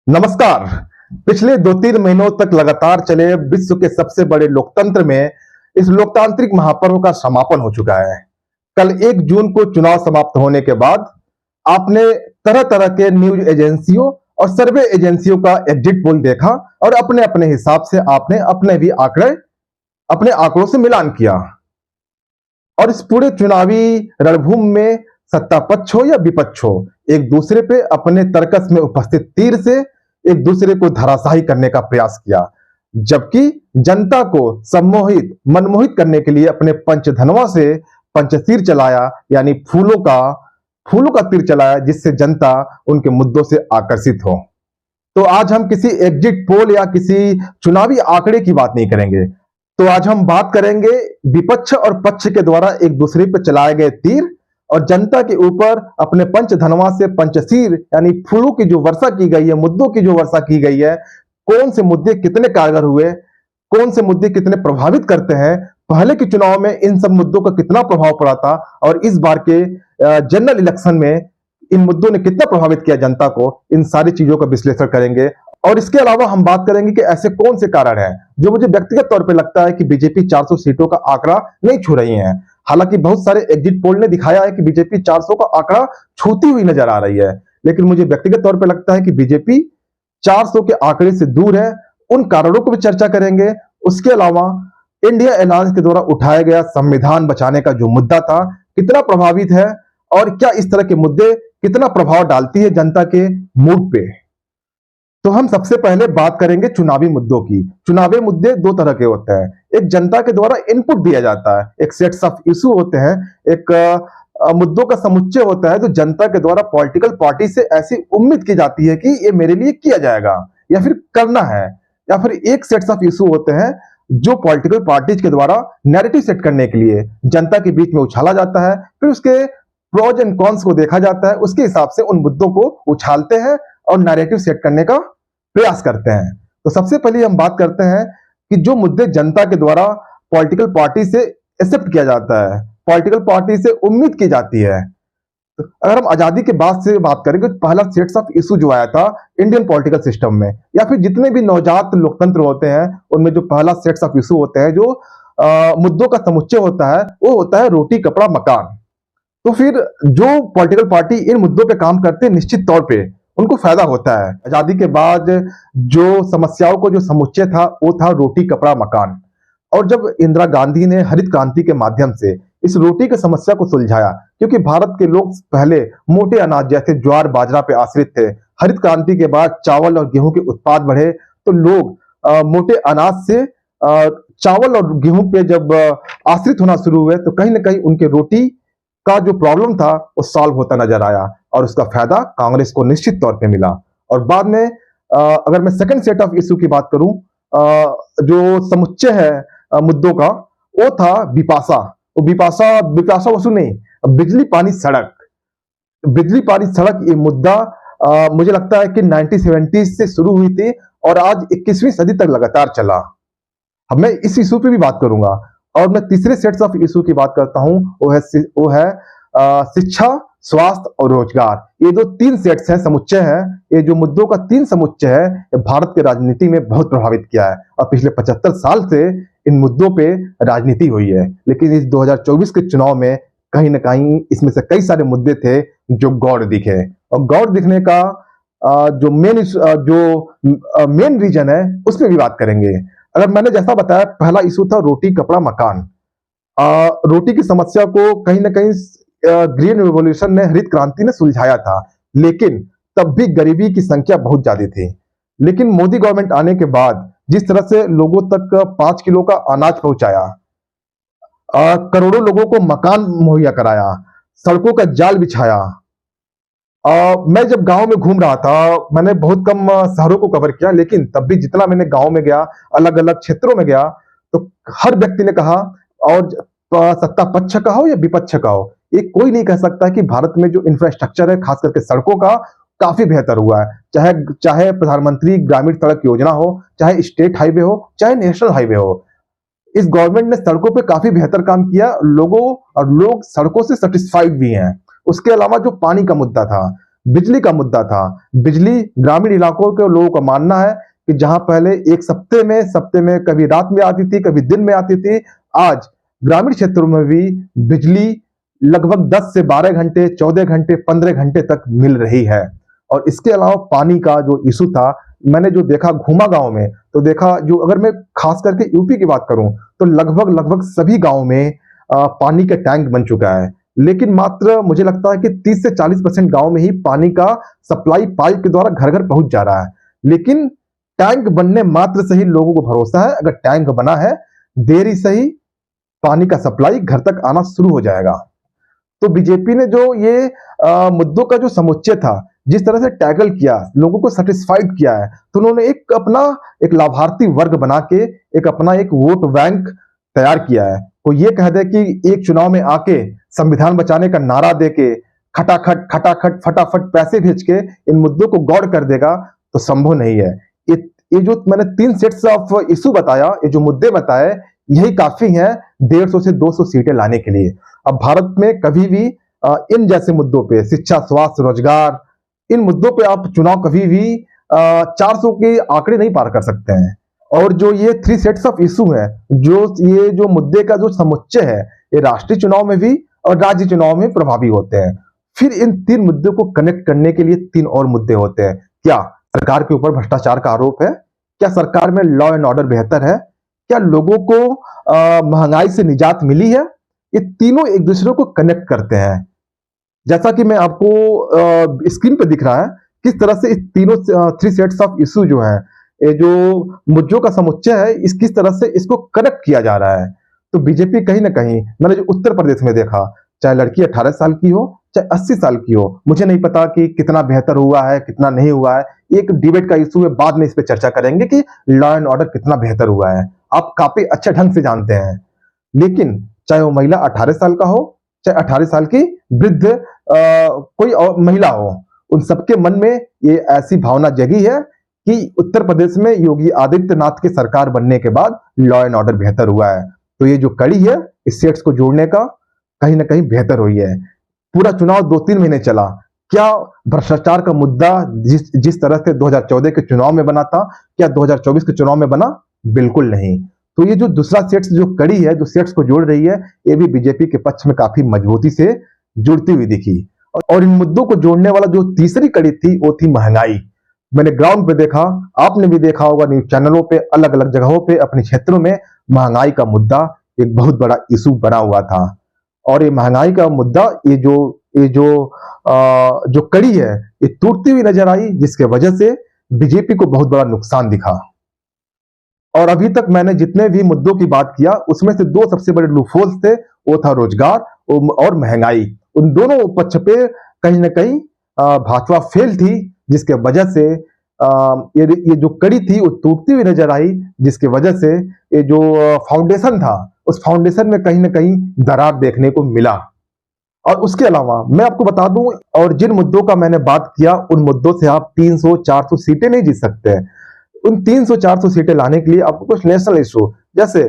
नमस्कार। पिछले 2-3 महीनों तक लगातार चले विश्व के सबसे बड़े लोकतंत्र में इस लोकतांत्रिक महापर्व का समापन हो चुका है। कल 1 जून को चुनाव समाप्त होने के बाद आपने तरह-तरह के न्यूज़ एजेंसियों और सर्वे एजेंसियों का एग्जिट पोल देखा और अपने-अपने हिसाब से आपने अपने आंकड़ों से मिलान किया। और इस पूरे चुनावी रणभूमि में सत्ता पक्ष हो या विपक्ष हो, एक दूसरे पे अपने तर्कस में उपस्थित तीर से एक दूसरे को धराशायी करने का प्रयास किया, जबकि जनता को सम्मोहित मनमोहित करने के लिए अपने पंचधनवा से पंचतीर चलाया, यानी फूलों का तीर चलाया, जिससे जनता उनके मुद्दों से आकर्षित हो। तो आज हम किसी एग्जिट पोल या किसी चुनावी आंकड़े की बात नहीं करेंगे। तो आज हम बात करेंगे विपक्ष और पक्ष के द्वारा एक दूसरे पर चलाए गए तीर और जनता के ऊपर अपने पंचधनवा से पंचतीर यानी फूलों की जो वर्षा की गई है, मुद्दों की जो वर्षा की गई है, कौन से मुद्दे कितने कारगर हुए, कौन से मुद्दे कितने प्रभावित करते हैं, पहले के चुनाव में इन सब मुद्दों का कितना प्रभाव पड़ा था और इस बार के जनरल इलेक्शन में इन मुद्दों ने कितना प्रभावित किया जनता को, इन सारी चीजों का विश्लेषण करेंगे। और इसके अलावा हम बात करेंगे कि ऐसे कौन से कारण हैं जो मुझे व्यक्तिगत तौर पे लगता है कि बीजेपी 400 सीटों का आंकड़ा नहीं छू रही है। हालांकि बहुत सारे एग्जिट पोल ने दिखाया है कि बीजेपी 400 का आंकड़ा छूती हुई नजर आ रही है, लेकिन मुझे व्यक्तिगत तौर पे लगता है कि बीजेपी 400 के आंकड़े से दूर है। उन कारणों को भी चर्चा करेंगे। उसके अलावा इंडिया अलायंस के द्वारा उठाया गया संविधान बचाने का जो मुद्दा था, कितना प्रभावित है और क्या इस तरह के मुद्दे कितना प्रभाव डालती है जनता के मूड पे। तो हम सबसे पहले बात करेंगे चुनावी मुद्दों की। चुनावी मुद्दे 2 तरह के होते हैं। एक जनता के द्वारा इनपुट दिया जाता है, एक सेट्स ऑफ इशू होते हैं, एक मुद्दों का समुच्चय होता है जो जनता के द्वारा पॉलिटिकल पार्टी से ऐसी उम्मीद की जाती है कि ये मेरे लिए किया जाएगा या फिर करना है। या फिर एक सेट्स ऑफ इशू होते हैं जो पॉलिटिकल पार्टीज के द्वारा नैरेटिव सेट करने के लिए जनता के बीच में उछाला जाता है, फिर उसके प्रोज एंड कॉन्स को देखा जाता है, उसके हिसाब से उन मुद्दों को उछालते हैं और नैरेटिव सेट करने का प्रयास करते हैं। तो सबसे पहले हम बात करते हैं कि जो मुद्दे जनता के द्वारा पॉलिटिकल पार्टी से एक्सेप्ट किया जाता है, पॉलिटिकल पार्टी से उम्मीद की जाती है। तो अगर हम आजादी के बाद से बात करेंगे तो पहला सेट्स ऑफ इशू जो आया था इंडियन पॉलिटिकल सिस्टम में या फिर जितने भी नवजात लोकतंत्र होते हैं उनमें जो पहला सेट्स ऑफ इशू होते हैं, जो मुद्दों का समुच्चय होता है, वो होता है रोटी कपड़ा मकान। तो फिर जो पॉलिटिकल पार्टी इन मुद्दों पे काम करते हैं, निश्चित तौर पे उनको फायदा होता है। आजादी के बाद जो समस्याओं को जो समुच्चय था वो था रोटी कपड़ा मकान। और जब इंदिरा गांधी ने हरित क्रांति के माध्यम से इस रोटी की समस्या को सुलझाया, क्योंकि भारत के लोग पहले मोटे अनाज जैसे ज्वार बाजरा पे आश्रित थे। हरित क्रांति के बाद चावल और गेहूं के उत्पाद बढ़े तो लोग मोटे अनाज से चावल और गेहूं पे जब आश्रित होना शुरू हुए तो कहीं ना कहीं उनके रोटी का जो प्रॉब्लम था वो सॉल्व होता नजर आया और उसका फायदा कांग्रेस को निश्चित तौर पे मिला। और बाद में अगर मैं सेकंड सेट ऑफ इशू की बात करूं, जो समुच्चय है मुद्दों का, वो था बिपाशा। वो बिपाशा वसु नहीं, बिजली पानी सड़क ये मुद्दा मुझे लगता है कि 1970 से शुरू हुई थी और आज 21वीं सदी तक लगातार चला। अब मैं इस इशू पे भी बात करूंगा। और मैं तीसरे सेट्स ऑफ इशू की बात करता हूं, वो है शिक्षा, स्वास्थ्य और रोजगार। ये जो 3 सेट्स हैं, समुच्चय हैं, ये जो मुद्दों का 3 समुच्चय है, ये भारत के राजनीति में बहुत प्रभावित किया है और पिछले 75 साल से इन मुद्दों पे राजनीति हुई है। लेकिन इस 2024 के चुनाव में कहीं ना कहीं इसमें से कई सारे मुद्दे थे जो गौड़ दिखे और गौड़ दिखने का जो मेन रीजन है उसमें भी बात करेंगे। अगर मैंने जैसा बताया, पहला इशू था रोटी कपड़ा मकान। रोटी की समस्या को कहीं ना कहीं ग्रीन रिवॉल्यूशन ने, हरित क्रांति ने सुलझाया था, लेकिन तब भी गरीबी की संख्या बहुत ज्यादा थी। लेकिन मोदी गवर्नमेंट आने के बाद जिस तरह से लोगों तक 5 किलो का अनाज पहुंचाया, करोड़ों लोगों को मकान मुहैया कराया, सड़कों का जाल बिछाया। मैं जब गांव में घूम रहा था, मैंने बहुत कम शहरों को कवर किया, लेकिन तब भी जितना मैंने गांव में गया, अलग अलग क्षेत्रों में गया, तो हर व्यक्ति ने कहा, और सत्ता पक्ष का हो या विपक्ष का हो, ये कोई नहीं कह सकता कि भारत में जो इंफ्रास्ट्रक्चर है, खास करके सड़कों का, काफी बेहतर हुआ है। चाहे प्रधानमंत्री ग्रामीण सड़क योजना हो, चाहे स्टेट हाईवे हो, चाहे नेशनल हाईवे हो, इस गवर्नमेंट ने सड़कों पे काफी बेहतर काम किया। लोग सड़कों से सेटिस्फाइड भी हैं। उसके अलावा जो पानी का मुद्दा था, बिजली का मुद्दा था। बिजली ग्रामीण इलाकों के लोगों का मानना है कि जहां पहले एक सप्ते में कभी रात में आती थी, कभी दिन में आती थी, आज ग्रामीण क्षेत्रों में भी बिजली लगभग 10 से 12 घंटे, 14 घंटे, 15 घंटे तक मिल रही है। और इसके अलावा पानी का जो इशू था, मैंने जो देखा घूमा गांव में, तो देखा जो अगर मैं खास करके यूपी की बात करूं तो लगभग सभी गांव में पानी का टैंक बन चुका है। लेकिन मात्र मुझे लगता है कि 30 से 40% गांव में ही पानी का सप्लाई पाइप के द्वारा घर घर पहुंच जा रहा है। लेकिन टैंक बनने मात्र से ही लोगों को भरोसा है, अगर टैंक बना है देरी सही पानी का सप्लाई घर तक आना शुरू हो जाएगा। तो बीजेपी ने जो ये मुद्दों का जो समुच्चय था, जिस तरह से टैकल किया, लोगों को सेटिस्फाइड किया है, तो उन्होंने एक लाभार्थी वर्ग बना के एक वोट बैंक तैयार किया है। कोई ये कह दे कि एक चुनाव में आके संविधान बचाने का नारा देके खटाखट खटाखट फटाफट पैसे भेज के इन मुद्दों को गौड़ कर देगा तो संभव नहीं है। ये जो मैंने 3 सेट्स ऑफ इशू बताया, ये जो मुद्दे बताए, यही काफी है 150 से 200 सीटें लाने के लिए। अब भारत में कभी भी इन जैसे मुद्दों पे, शिक्षा, स्वास्थ्य, रोजगार, इन मुद्दों पे आप चुनाव कभी भी 400 के आंकड़े नहीं पार कर सकते हैं। और जो ये 3 सेट्स ऑफ इशू है, ये जो मुद्दे का जो समुच्चय है, ये राष्ट्रीय चुनाव में भी और राज्य चुनाव में प्रभावी होते हैं। फिर इन 3 मुद्दों को कनेक्ट करने के लिए 3 और मुद्दे होते हैं। क्या सरकार के ऊपर भ्रष्टाचार का आरोप है? क्या सरकार में लॉ एंड ऑर्डर बेहतर है? क्या लोगों को महंगाई से निजात मिली है? ये तीनों एक दूसरे को कनेक्ट करते हैं। जैसा कि मैं आपको स्क्रीन पे दिख रहा है, किस तरह से इस तीनों 3 सेट्स ऑफ इशू जो है, ये जो मुद्दों का समुच्चय है, किस तरह से इसको कनेक्ट किया जा रहा है। तो बीजेपी कहीं ना कहीं, मैंने जो उत्तर प्रदेश में देखा, चाहे लड़की 18 साल की हो चाहे 80 साल की हो, मुझे नहीं पता कि कितना बेहतर हुआ है कितना नहीं हुआ है, एक डिबेट का इशू है, बाद में इस पर चर्चा करेंगे कि लॉ एंड ऑर्डर कितना बेहतर हुआ है, आप काफी अच्छे ढंग से जानते हैं। लेकिन चाहे वो महिला 18 साल का हो चाहे 18 साल की वृद्ध कोई और महिला हो, उन सबके मन में ये ऐसी भावना जगी है कि उत्तर प्रदेश में योगी आदित्यनाथ की सरकार बनने के बाद लॉ एंड ऑर्डर बेहतर हुआ है। तो ये जो कड़ी है इस सेट्स को जोड़ने का, कहीं ना कहीं बेहतर हुई है। पूरा चुनाव 2-3 महीने चला, क्या भ्रष्टाचार का मुद्दा जिस तरह से 2014 के चुनाव में बना था, क्या 2024 के चुनाव में बना? बिल्कुल नहीं। तो ये जो दूसरा सेट्स जो कड़ी है, जो सेट्स को जोड़ रही है, ये भी बीजेपी के पक्ष में काफी मजबूती से जुड़ती हुई दिखी। और इन मुद्दों को जोड़ने वाला जो तीसरी कड़ी थी वो थी महंगाई। मैंने ग्राउंड पे देखा, आपने भी देखा होगा न्यूज चैनलों पे, अलग अलग जगहों पे, अपने क्षेत्रों में महंगाई का मुद्दा एक बहुत बड़ा इशू बना हुआ था। और ये महंगाई का मुद्दा, जो कड़ी है, ये टूटती हुई नजर आई, जिसके वजह से बीजेपी को बहुत बड़ा नुकसान दिखा। और अभी तक मैंने जितने भी मुद्दों की बात किया, उसमें से 2 सबसे बड़े लूफहोल्स थे, वो था रोजगार और महंगाई। उन दोनों पक्ष पे कहीं ना कहीं भाजपा फेल थी, जिसके वजह से ये जो कड़ी थी वो टूटती हुई नजर आई, जिसकी वजह से ये जो फाउंडेशन था, उस फाउंडेशन में कहीं ना कहीं दरार देखने को मिला। और उसके अलावा मैं आपको बता दूं, और जिन मुद्दों का मैंने बात किया, उन मुद्दों से आप 300-400 सीटें नहीं जीत सकते हैं। उन 300-400 सीटें लाने के लिए आपको कुछ नेशनल इशू, जैसे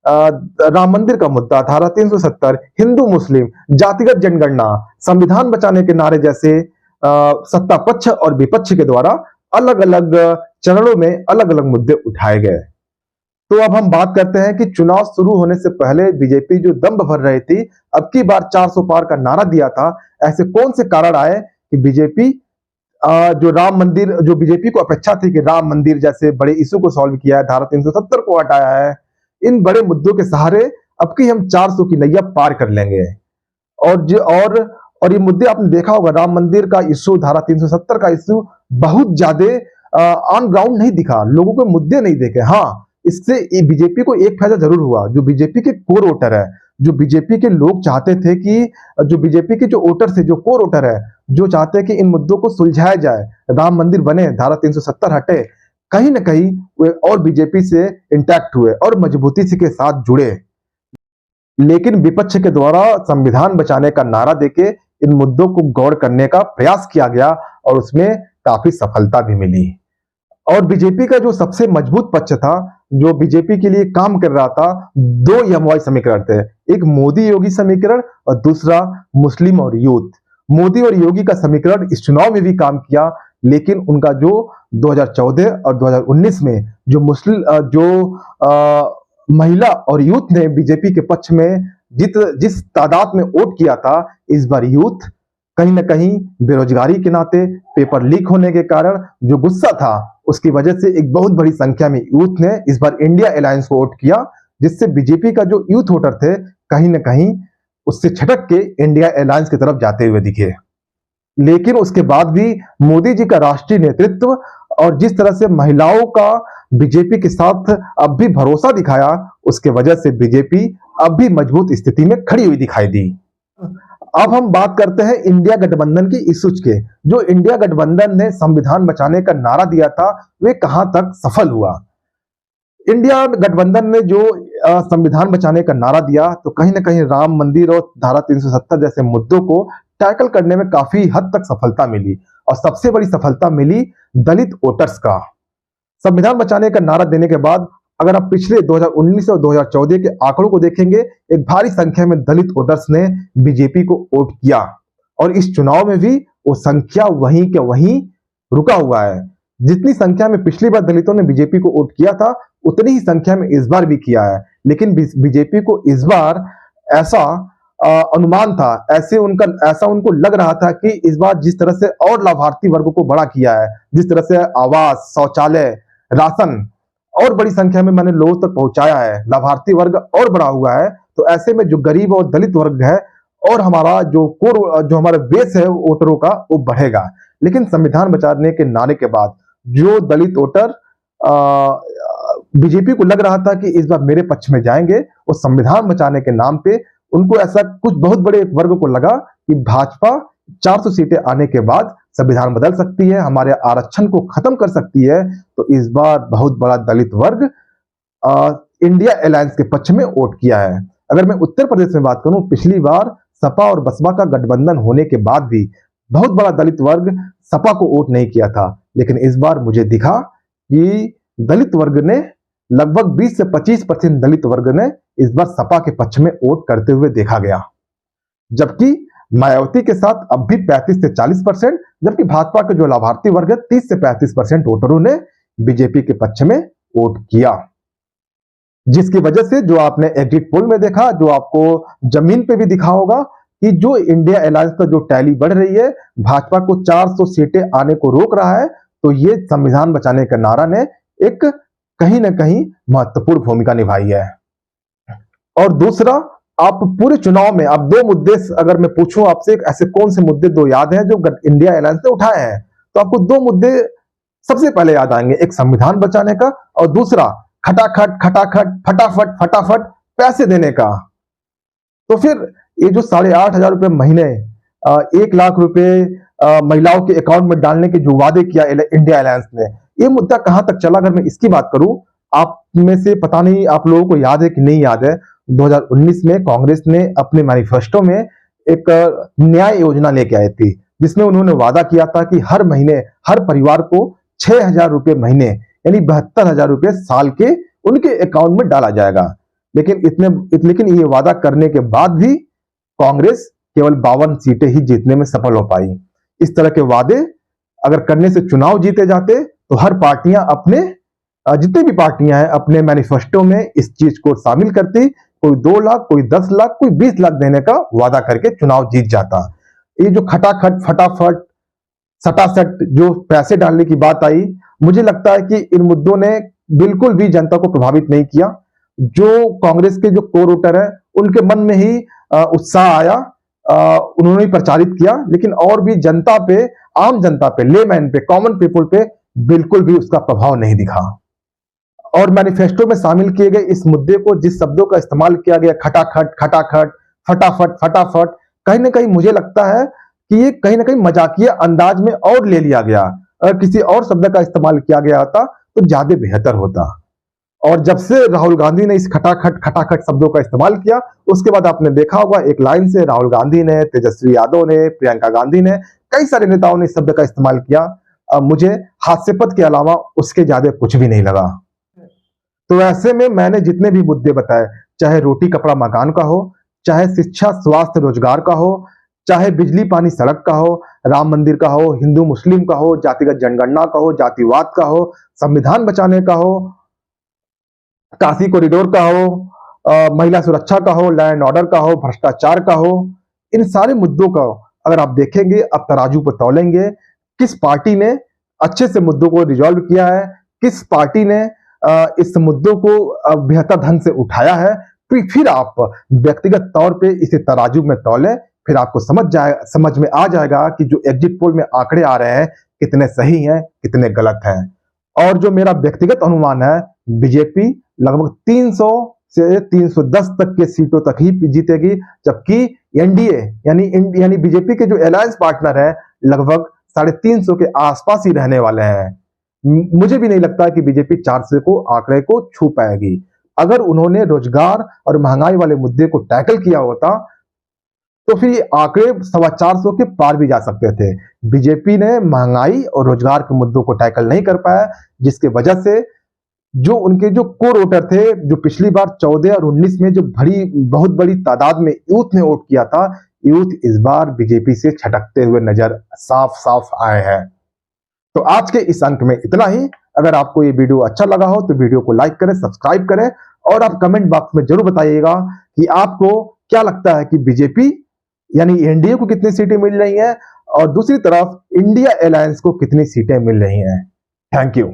राम मंदिर का मुद्दा, धारा 370, हिंदू मुस्लिम, जातिगत जनगणना, संविधान बचाने के नारे जैसे सत्ता पक्ष और विपक्ष के द्वारा अलग अलग चरणों में अलग अलग मुद्दे उठाए गए। तो अब हम बात करते हैं कि चुनाव शुरू होने से पहले बीजेपी जो दंभ भर रही थी, अब की बार 400 पार का नारा दिया था, ऐसे कौन से कारण आए कि बीजेपी जो राम मंदिर, जो बीजेपी को अपेक्षा थी कि राम मंदिर जैसे बड़े इशू को सॉल्व किया है, धारा 370 को हटाया है, इन बड़े मुद्दों के सहारे अब की हम 400 की नैया पार कर लेंगे। और ये मुद्दे आपने देखा होगा, राम मंदिर का इशू, धारा 370 का इशू बहुत ज्यादा ऑन ग्राउंड नहीं दिखा, लोगों को मुद्दे नहीं देखे। हाँ, इससे बीजेपी को एक फायदा जरूर हुआ, जो बीजेपी के कोर वोटर है, जो बीजेपी के लोग चाहते थे कि जो बीजेपी के जो वोटर थे, जो कोर वोटर है, जो चाहते हैं कि इन मुद्दों को सुलझाया जाए, राम मंदिर बने, धारा 370 हटे, कहीं ना कहीं वे और बीजेपी से इंटैक्ट हुए और मजबूती से के साथ जुड़े। लेकिन विपक्ष के द्वारा संविधान बचाने का नारा देके इन मुद्दों को गौर करने का प्रयास किया गया और उसमें काफी सफलता भी मिली। और बीजेपी का जो सबसे मजबूत पक्ष था, जो बीजेपी के लिए काम कर रहा था, 2 एमवाई समीकरण थे, एक मोदी योगी समीकरण और दूसरा मुस्लिम और यूथ। मोदी और योगी का समीकरण इस चुनाव में भी काम किया, लेकिन उनका जो 2014 और 2019 में जो महिला और यूथ ने बीजेपी के पक्ष में जिस तादाद में वोट किया था, इस बार यूथ कहीं ना कहीं बेरोजगारी के नाते, पेपर लीक होने के कारण जो गुस्सा था, उसकी वजह से एक बहुत बड़ी संख्या में यूथ ने इस बार इंडिया अलायंस को वोट किया, जिससे बीजेपी का जो यूथ वोटर थे कहीं ना कहीं उससे छटक के इंडिया अलायंस की तरफ जाते हुए दिखे। लेकिन उसके बाद भी मोदी जी का राष्ट्रीय नेतृत्व और जिस तरह से महिलाओं का बीजेपी के साथ अब भी भरोसा दिखाया, उसके वजह से बीजेपी अब भी मजबूत स्थिति में खड़ी हुई दिखाई दी। अब हम बात करते हैं इंडिया गठबंधन की इश्यूज के। जो इंडिया गठबंधन ने संविधान बचाने का नारा दिया था, वे कहां तक सफल हुआ। इंडिया गठबंधन ने जो संविधान बचाने का नारा दिया, तो कहीं ना कहीं राम मंदिर और धारा 370 जैसे मुद्दों को टैकल करने में काफी हद तक सफलता मिली, और सबसे बड़ी सफलता मिली दलित वोटर्स का। संविधान बचाने का नारा देने के बाद अगर आप पिछले 2019 और 2014 के आंकड़ों को देखेंगे, एक भारी संख्या में दलित वोटर्स ने बीजेपी को वोट किया, और इस चुनाव में भी वो संख्या वहीं के वहीं रुका हुआ है। जितनी संख्या में पिछली बार दलितों ने बीजेपी को वोट किया था, उतनी ही संख्या में इस बार भी किया है। लेकिन बीजेपी को इस बार ऐसा अनुमान था, ऐसा उनको लग रहा था कि इस बार जिस तरह से और लाभार्थी वर्गों को बड़ा किया है, जिस तरह से आवास, शौचालय, राशन और बड़ी संख्या में मैंने लोगों तक पहुंचाया है, लाभार्थी वर्ग और बड़ा हुआ है, तो ऐसे में जो गरीब और दलित वर्ग है और हमारा जो हमारा बेस है वोटरों का, वो बढ़ेगा। लेकिन संविधान बचाने के नारे के बाद जो दलित वोटर बीजेपी को लग रहा था कि इस बार मेरे पक्ष में जाएंगे, वो संविधान बचाने के नाम पे उनको ऐसा कुछ बहुत बड़े वर्ग को लगा कि भाजपा 400 सीटें आने के बाद संविधान बदल सकती है, हमारे आरक्षण को खत्म कर सकती है। तो इस बार बहुत बड़ा दलित वर्ग इंडिया अलायंस के पक्ष में वोट किया है। अगर मैं उत्तर प्रदेश में बात करूं, पिछली बार सपा और बसपा का गठबंधन होने के बाद भी बहुत बड़ा दलित वर्ग सपा को वोट नहीं किया था, लेकिन इस बार मुझे दिखा कि दलित वर्ग ने लगभग 20 से 25% दलित वर्ग ने इस बार सपा के पक्ष में वोट करते हुए देखा गया, जबकि मायावती के साथ अब भी 35 से 40%, जबकि भाजपा के जो लाभार्थी वर्ग है 30 से 35% वोटरों ने बीजेपी के पक्ष में वोट किया। जिसकी वजह से जो आपने एग्जिट पोल में देखा, जो आपको जमीन पे भी दिखा होगा कि जो इंडिया अलायंस का जो टैली बढ़ रही है, भाजपा को 400 सीटें आने को रोक रहा है, तो ये संविधान बचाने का नारा ने एक कहीं ना कहीं महत्वपूर्ण भूमिका निभाई है। और दूसरा, आप पूरे चुनाव में आप दो मुद्दे, अगर मैं पूछूं आपसे ऐसे कौन से मुद्दे दो याद हैं जो इंडिया अलायंस ने उठाए हैं, तो आपको दो मुद्दे सबसे पहले याद आएंगे, एक संविधान बचाने का और दूसरा खटाखट खटाखट फटाफट फटाफट पैसे देने का। तो फिर ये जो 8,500 रुपए महीने, 1 लाख रुपए महिलाओं के अकाउंट में डालने के जो वादे किया इंडिया अलायंस ने, ये मुद्दा कहां तक चला। अगर मैं इसकी बात करूं, आप में से पता नहीं आप लोगों को याद है कि नहीं याद है, 2019 में कांग्रेस ने अपने मैनिफेस्टो में एक न्याय योजना लेके आई थी, जिसमें उन्होंने वादा किया था कि हर महीने हर परिवार को 6,000 रुपए महीने यानी 72,000 रुपए साल के उनके अकाउंट में डाला जाएगा। लेकिन ये वादा करने के बाद भी कांग्रेस केवल 52 सीटें ही जीतने में सफल हो पाई। इस तरह के वादे अगर करने से चुनाव जीते जाते, तो हर पार्टियां जितनी भी पार्टियां हैं अपने मैनिफेस्टो में इस चीज को शामिल करती, कोई 2 लाख, कोई 10 लाख, कोई 20 लाख देने का वादा करके चुनाव जीत जाता। ये जो खटाखट फटाफट सटासट जो पैसे डालने की बात आई, मुझे लगता है कि इन मुद्दों ने बिल्कुल भी जनता को प्रभावित नहीं किया। जो कांग्रेस के जो कोर वोटर है, उनके मन में ही उत्साह आया, उन्होंने प्रचारित किया, लेकिन और भी जनता पे, आम जनता पे, लेमैन पे, कॉमन पीपल पे बिल्कुल भी उसका प्रभाव नहीं दिखा। और मैनिफेस्टो में शामिल किए गए इस मुद्दे को, जिस शब्दों का इस्तेमाल किया गया, खटाखट खटाखट फटाफट फटाफट, कहीं ना कहीं मुझे लगता है कि ये कहीं ना कहीं मजाकिया अंदाज में और ले लिया गया। अगर किसी और शब्द का इस्तेमाल किया गया होता तो ज्यादा बेहतर होता। और जब से राहुल गांधी ने इस खटाखट खटाखट शब्दों का इस्तेमाल किया, उसके बाद आपने देखा होगा एक लाइन से राहुल गांधी ने, तेजस्वी यादव ने, प्रियंका गांधी ने, कई सारे नेताओं ने इस शब्द का इस्तेमाल किया। मुझे हास्यास्पद के अलावा उसके ज्यादा कुछ भी नहीं लगा। तो ऐसे में मैंने जितने भी मुद्दे बताए, चाहे रोटी कपड़ा मकान का हो, चाहे शिक्षा स्वास्थ्य रोजगार का हो, चाहे बिजली पानी सड़क का हो, राम मंदिर का हो, हिंदू मुस्लिम का हो, जातिगत जनगणना का हो, जातिवाद का हो, संविधान बचाने का हो, काशी कॉरिडोर का हो, महिला सुरक्षा का हो, लॉ एंड ऑर्डर का हो, भ्रष्टाचार का हो, इन सारे मुद्दों का अगर आप देखेंगे, अब तराजू पर तौलेंगे, किस पार्टी ने अच्छे से मुद्दों को रिजॉल्व किया है, किस पार्टी ने इस मुद्दों को बेहतर ढंग से उठाया है, फिर आप व्यक्तिगत तौर पे इसे तराजू में तौलें, फिर आपको समझ में आ जाएगा कि जो एग्जिट पोल में आंकड़े आ रहे हैं कितने सही हैं, कितने गलत हैं। और जो मेरा व्यक्तिगत अनुमान है, बीजेपी लगभग 300 से 310 तक के सीटों तक ही जीतेगी, जबकि एनडीए यानी बीजेपी के जो अलायंस पार्टनर है लगभग 350 के आसपास ही रहने वाले हैं। मुझे भी नहीं लगता कि बीजेपी 400 को आंकड़े को छू पाएगी। अगर उन्होंने रोजगार और महंगाई वाले मुद्दे को टैकल किया होता तो फिर ये आंकड़े 425 के पार भी जा सकते थे। बीजेपी ने महंगाई और रोजगार के मुद्दों को टैकल नहीं कर पाया, जिसके वजह से जो उनके जो कोर वोटर थे, जो पिछली बार 14 और 19 में जो बहुत बड़ी तादाद में यूथ ने वोट किया था, यूथ इस बार बीजेपी से छटकते हुए नजर साफ-साफ आए हैं। तो आज के इस अंक में इतना ही। अगर आपको ये वीडियो अच्छा लगा हो तो वीडियो को लाइक करें, सब्सक्राइब करें और आप कमेंट बॉक्स में जरूर बताइएगा कि आपको क्या लगता है कि बीजेपी यानी एनडीए को कितनी सीटें मिल रही हैं और दूसरी तरफ इंडिया अलायंस को कितनी सीटें मिल रही हैं। Thank you.